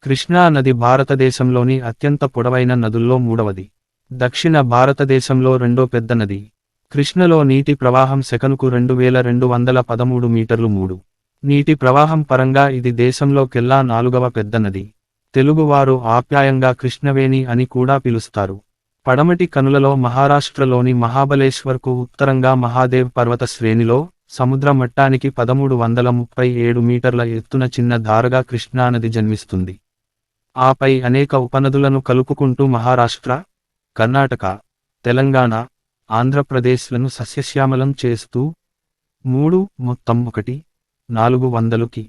కృష్ణా నది భారతదేశంలోని అత్యంత పొడవైన నదుల్లో మూడవది. దక్షిణ భారతదేశంలో రెండో పెద్ద నది. కృష్ణలో నీటి ప్రవాహం సెకనుకు 2213 మీటర్లు 3. నీటి ప్రవాహం పరంగా ఇది దేశంలోకెల్లా 4వ పెద్ద నది. తెలుగువారు ఆప్యాయంగా కృష్ణవేణి అని కూడా పిలుస్తారు. పడమటి కనులలో మహారాష్ట్రలోని మహాబలేశ్వర్కు ఉత్తరంగా మహాదేవ్ పర్వత శ్రేణిలో, సముద్ర మట్టానికి 1337 మీటర్ల ఎత్తున చిన్న ధారగా కృష్ణానది జన్మిస్తుంది. ఆపై అనేక ఉపనదులను కలుపుకుంటూ మహారాష్ట్ర, కర్ణాటక, తెలంగాణ, ఆంధ్రప్రదేశ్లను సస్యశ్యామలం చేస్తూ మొత్తం 1,400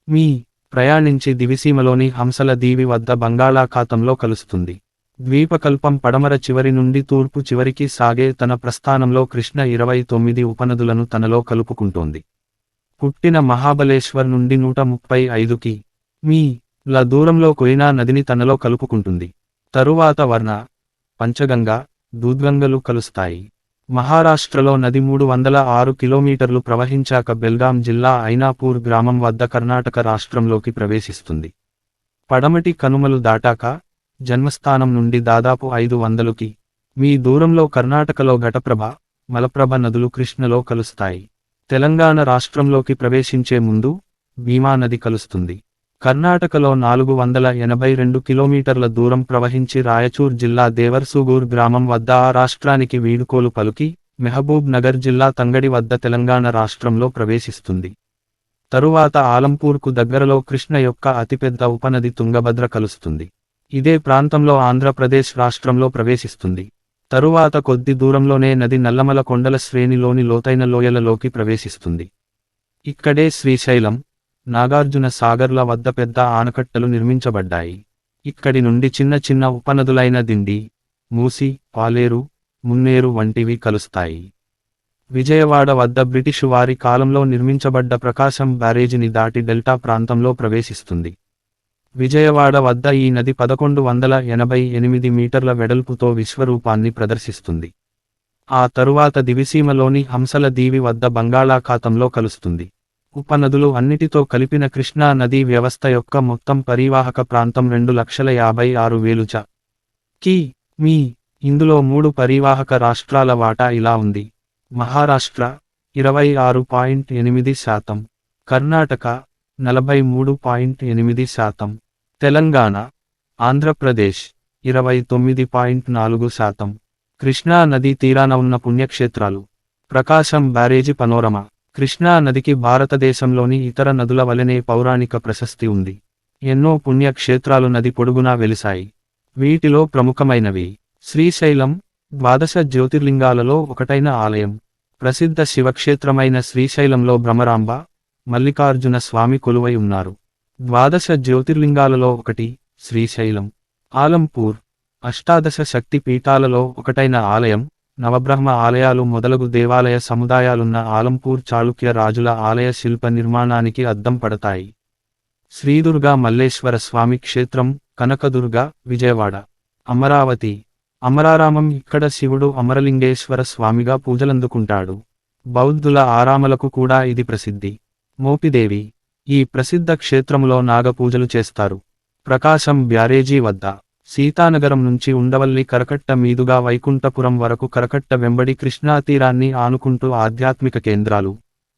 మీ. ప్రయాణించి దివిసీమలోని హంసల దీవి వద్ద బంగాళాఖాతంలో కలుస్తుంది. ద్వీపకల్పం పడమర చివరి నుండి తూర్పు చివరికి సాగే తన ప్రస్థానంలో కృష్ణ 29 ఉపనదులను తనలో కలుపుకుంటోంది. పుట్టిన మహాబలేశ్వర్ నుండి 135 మీ. ల దూరంలో కోయినా నదిని తనలో కలుపుకుంటుంది. తరువాత వర్ణ, పంచగంగ, దూద్గంగలు కలుస్తాయి. మహారాష్ట్రలో నది 306 కిలోమీటర్లు ప్రవహించాక బెల్గాం జిల్లా ఐనాపూర్ గ్రామం వద్ద కర్ణాటక రాష్ట్రంలోకి ప్రవేశిస్తుంది. పడమటి కనుమలు దాటాక, జన్మస్థానం నుండి దాదాపు 500 మీ. దూరంలో కర్ణాటకలో ఘటప్రభ, మలప్రభ నదులు కృష్ణలో కలుస్తాయి. తెలంగాణ రాష్ట్రంలోకి ప్రవేశించే ముందు, భీమా నది కలుస్తుంది. కర్ణాటకలో 482 కిలోమీటర్ల దూరం ప్రవహించి రాయచూర్ జిల్లా దేవర్సూగూర్ గ్రామం వద్ద ఆ రాష్ట్రానికి వీడుకోలు పలుకి, మెహబూబ్ నగర్ జిల్లా తంగడి వద్ద తెలంగాణ రాష్ట్రంలో ప్రవేశిస్తుంది. తరువాత ఆలంపూర్కు దగ్గరలో కృష్ణ యొక్క అతిపెద్ద ఉపనది తుంగభద్ర కలుస్తుంది. ఇదే ప్రాంతంలో ఆంధ్రప్రదేశ్ రాష్ట్రంలో ప్రవేశిస్తుంది. తరువాత కొద్ది దూరంలోనే నది నల్లమల కొండల శ్రేణిలోని లోతైన లోయలలోకి ప్రవేశిస్తుంది. ఇక్కడే శ్రీశైలం, నాగార్జున సాగర్ల వద్ద పెద్ద ఆనకట్టలు నిర్మించబడ్డాయి. ఇక్కడి నుండి చిన్న చిన్న ఉపనదులైన దిండి, మూసి, పాలేరు, మున్నేరు వంటివి కలుస్తాయి. విజయవాడ వద్ద బ్రిటిషు వారి కాలంలో నిర్మించబడ్డ ప్రకాశం బ్యారేజిని దాటి డెల్టా ప్రాంతంలో ప్రవేశిస్తుంది. విజయవాడ వద్ద ఈ నది 1188 మీటర్ల వెడల్పుతో విశ్వరూపాన్ని ప్రదర్శిస్తుంది. ఆ తరువాత దివిసీమలోని హంసల దీవి వద్ద బంగాళాఖాతంలో కలుస్తుంది. ఉపనదులు అన్నిటితో కలిపిన కృష్ణా నదీ వ్యవస్థ యొక్క మొత్తం పరివాహక ప్రాంతం 2,56,000 మీ. ఇందులో 3 పరివాహక రాష్ట్రాల వాటా ఇలా ఉంది: మహారాష్ట్ర 26.8%, కర్ణాటక 43.8%, తెలంగాణ, ఆంధ్రప్రదేశ్ 29.4%. కృష్ణా నదీ తీరాన ఉన్న పుణ్యక్షేత్రాలు. ప్రకాశం బ్యారేజి పనోరమా. కృష్ణా నదికి భారతదేశంలోని ఇతర నదుల వలెనే పౌరాణిక ప్రశస్తి ఉంది. ఎన్నో పుణ్యక్షేత్రాలు నది పొడుగునా వెలిశాయి. వీటిలో ప్రముఖమైనవి: శ్రీశైలం, 12 జ్యోతిర్లింగాలలో ఒకటైన ఆలయం. ప్రసిద్ధ శివక్షేత్రమైన శ్రీశైలంలో భ్రమరాంబ, మల్లికార్జున స్వామి కొలువై ఉన్నారు. 12 జ్యోతిర్లింగాలలో ఒకటి శ్రీశైలం. ఆలంపూర్, అష్టాదశ శక్తి పీఠాలలో ఒకటైన ఆలయం, నవబ్రహ్మ ఆలయాలు మొదలగు దేవాలయ సముదాయాలున్న ఆలంపూర్ చాళుక్య రాజుల ఆలయ శిల్ప నిర్మాణానికి అద్దం పడతాయి. శ్రీదుర్గా మల్లేశ్వర స్వామి క్షేత్రం, కనకదుర్గ, విజయవాడ. అమరావతి, అమరారామం. ఇక్కడ శివుడు అమరలింగేశ్వర స్వామిగా పూజలందుకుంటాడు. బౌద్ధుల ఆరామలకు కూడా ఇది ప్రసిద్ధి. మోపిదేవి. ఈ ప్రసిద్ధ క్షేత్రములో నాగపూజలు చేస్తారు. ప్రకాశం బ్యారేజీ వద్ద. సీతానగరం నుంచి ఉండవల్లి కరకట్ట మీదుగా వైకుంఠపురం వరకు కరకట్ట వెంబడి కృష్ణాతీరాన్ని ఆనుకుంటూ ఆధ్యాత్మిక కేంద్రాలు,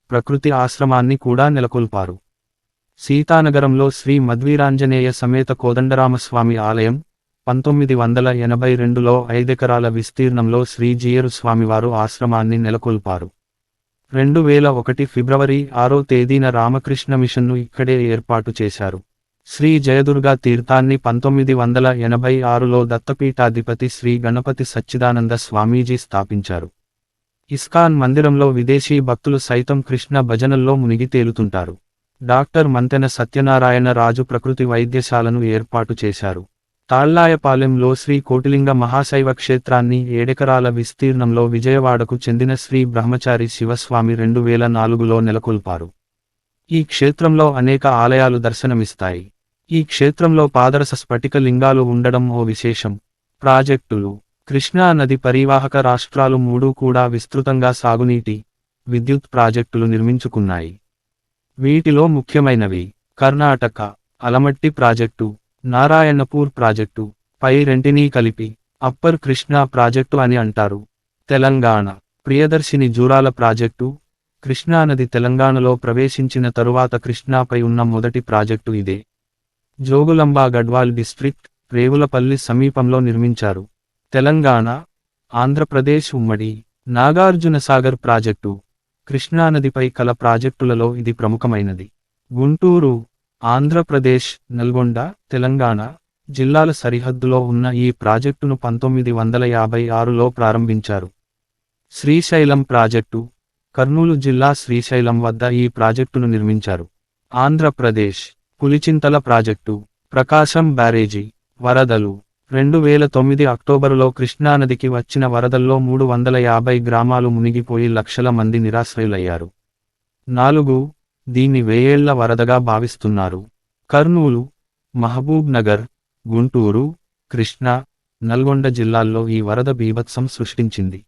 ప్రకృతి ఆశ్రమాన్ని కూడా నెలకొల్పారు. సీతానగరంలో శ్రీ మధ్వీరాంజనేయ సమేత కోదండరామస్వామి ఆలయం, 1982లో 5 ఎకరాల విస్తీర్ణంలో శ్రీ జియరు స్వామివారు ఆశ్రమాన్ని నెలకొల్పారు. 2001 ఫిబ్రవరి 6వ తేదీన రామకృష్ణ మిషన్ను ఇక్కడే ఏర్పాటు చేశారు. శ్రీ జయదుర్గా తీర్థాన్ని 1986లో దత్తపీఠాధిపతి శ్రీ గణపతి సచ్చిదానంద స్వామీజీ స్థాపించారు. ఇస్కాన్ మందిరంలో విదేశీ భక్తులు సైతం కృష్ణ భజనల్లో మునిగి తేలుతుంటారు. డాక్టర్ మంతెన సత్యనారాయణ రాజు ప్రకృతి వైద్యశాలను ఏర్పాటు చేశారు. తాళ్లాయపాలెంలో శ్రీ కోటిలింగ మహాశైవ క్షేత్రాన్ని 7 ఎకరాల విస్తీర్ణంలో విజయవాడకు చెందిన శ్రీ బ్రహ్మచారి శివస్వామి 2004లో నెలకొల్పారు. ఈ క్షేత్రంలో అనేక ఆలయాలు దర్శనమిస్తాయి. ఈ క్షేత్రంలో పాదరస స్ఫటిక లింగాలు ఉండడం ఓ విశేషం. ప్రాజెక్టులు. కృష్ణా నది పరివాహక రాష్ట్రాలు 3 కూడా విస్తృతంగా సాగునీటి, విద్యుత్ ప్రాజెక్టులు నిర్మించుకున్నాయి. వీటిలో ముఖ్యమైనవి: కర్ణాటక, అలమట్టి ప్రాజెక్టు, నారాయణపూర్ ప్రాజెక్టు, పై రెంటినీ కలిపి అప్పర్ కృష్ణా ప్రాజెక్టు అని అంటారు. తెలంగాణ ప్రియదర్శిని జూరాల ప్రాజెక్టు, కృష్ణానది తెలంగాణలో ప్రవేశించిన తరువాత కృష్ణాపై ఉన్న మొదటి ప్రాజెక్టు ఇదే. జోగులాంబ గడ్వాల్ డిస్ట్రిక్ట్, రేవులపల్లి సమీపంలో నిర్మించారు. తెలంగాణ, ఆంధ్రప్రదేశ్ ఉమ్మడి నాగార్జునసాగర్ ప్రాజెక్టు, కృష్ణానదిపై కల ప్రాజెక్టులలో ఇది ప్రముఖమైనది. గుంటూరు, ఆంధ్రప్రదేశ్, నల్గొండ, తెలంగాణ జిల్లాల సరిహద్దులో ఉన్న ఈ ప్రాజెక్టును 1956లో ప్రారంభించారు. శ్రీశైలం ప్రాజెక్టు, కర్నూలు జిల్లా శ్రీశైలం వద్ద ఈ ప్రాజెక్టును నిర్మించారు. ఆంధ్రప్రదేశ్ పులిచింతల ప్రాజెక్టు, ప్రకాశం బ్యారేజీ, వరదలు 2009 అక్టోబరులో కృష్ణానదికి వచ్చిన వరదల్లో 350 గ్రామాలు మునిగిపోయి లక్షల మంది నిరాశ్రయులయ్యారు. 4 దీన్ని వేయేళ్ల వరదగా భావిస్తున్నారు. కర్నూలు, మహబూబ్ నగర్, గుంటూరు, కృష్ణా, నల్గొండ జిల్లాల్లో ఈ వరద బీభత్సం సృష్టించింది.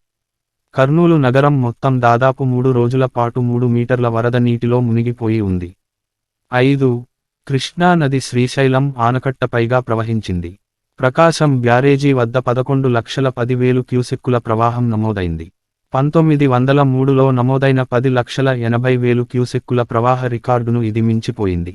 కర్నూలు నగరం మొత్తం దాదాపు 3 రోజుల పాటు 3 మీటర్ల వరద నీటిలో మునిగిపోయి ఉంది. 5 కృష్ణా నది శ్రీశైలం ఆనకట్టపైగా ప్రవహించింది. ప్రకాశం బ్యారేజీ వద్ద 11,10,000 క్యూసెక్కుల ప్రవాహం నమోదైంది. 1903లో నమోదైన 10,80,000 క్యూసెక్కుల ప్రవాహ రికార్డును ఇది మించిపోయింది.